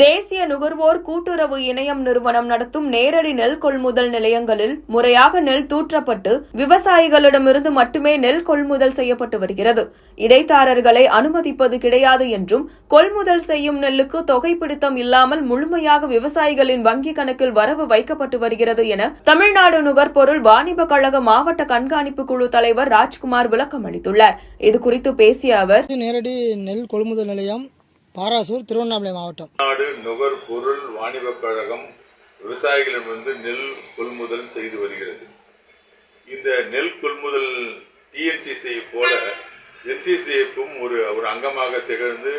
தேசிய நுகர்வோர் கூட்டுறவு இணையம் நிறுவனம் நடத்தும் நேரடி நெல் கொள்முதல் நிலையங்களில் முறையாக நெல் தூற்றப்பட்டு விவசாயிகளிடமிருந்து மட்டுமே நெல் கொள்முதல் செய்யப்பட்டு வருகிறது. இடைத்தரகர்களை அனுமதிப்பது கிடையாது என்றும், கொள்முதல் செய்யும் நெல்லுக்கு தொகை பிடித்தம் இல்லாமல் முழுமையாக விவசாயிகளின் வங்கிக் கணக்கில் வரவு வைக்கப்பட்டு வருகிறது என தமிழ்நாடு நுகர்பொருள் வாணிப கழக மாவட்ட கண்காணிப்பு குழு தலைவர் ராஜ்குமார் விளக்கம் அளித்துள்ளார். இதுகுறித்து பேசிய அவர், நேரடி நெல் கொள்முதல் நிலையம் பாராசூர், திருவண்ணாமலை மாவட்டம். தமிழ்நாடு நுகர்பொருள் வாணிப கழகம் விவசாயிகளிடமிருந்து நெல் கொள்முதல் செய்து வருகிறது. இந்த நெல் கொள்முதல் டிஎன்சிசியை போல என்சிசிஎஃப்பும் ஒரு அங்கமாக திகழ்ந்து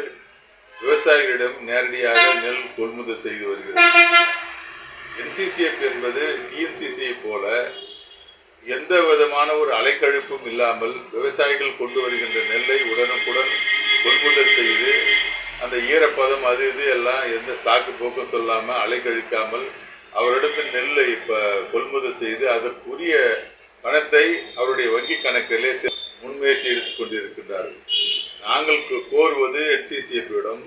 விவசாயிகளிடம் நேரடியாக நெல் கொள்முதல் செய்து வருகிறது. என்சிசிஎஃப் என்பது டிஎன்சிசியை போல எந்த விதமான ஒரு அலைக்கழிப்பும் இல்லாமல் விவசாயிகள் கொண்டு வருகின்ற நெல்லை உடனுக்குடன் கொள்முதல் செய்து அந்த ஈரப்பதம் அது இது எல்லாம் எந்த சாக்கு போக்கும் சொல்லாமல் அலைக்கழிக்காமல் அவரிடத்தில் நெல்லை கொள்முதல் செய்து அதற்குரிய பணத்தை அவருடைய வங்கி கணக்கிலே முன்முயற்சி எடுத்துக் கொண்டிருக்கின்றார்கள். நாங்கள் கோருவது என்சிசிஎஃப்பிடம்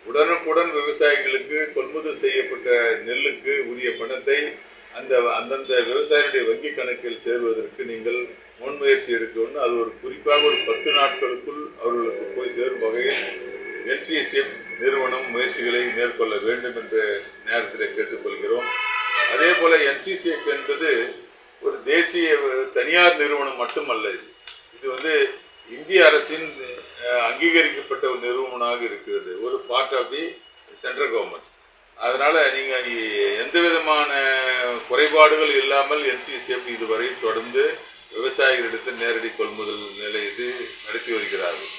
உடனுக்குடன் விவசாயிகளுக்கு கொள்முதல் செய்யப்பட்ட நெல்லுக்கு உரிய பணத்தை அந்தந்த விவசாயிகளுடைய வங்கி கணக்கில் சேருவதற்கு நீங்கள் முன்முயற்சி எடுக்கணும். அது குறிப்பாக ஒரு 10 நாட்களுக்குள் அவர்களுக்கு போய் சேரும் வகையில் என்சிசிஎஃப் நிறுவனம் முயற்சிகளை மேற்கொள்ள வேண்டும் என்ற நேரத்தில் கேட்டுக்கொள்கிறோம். அதே போல என்சிசிஎஃப் என்பது ஒரு தேசிய தனியார் நிறுவனம் மட்டுமல்ல. இது இந்திய அரசின் அங்கீகரிக்கப்பட்ட ஒரு நிறுவனமாக இருக்கிறது, ஒரு part of the central government. அதனால நீங்க எந்த விதமான குறைபாடுகள் இல்லாமல் என்சிசிஎஃப் இதுவரை தொடர்ந்து விவசாயிகளிடத்தில் நேரடி கொள்முதல் நிலையத்தை நடத்தி வருகிறார்கள்.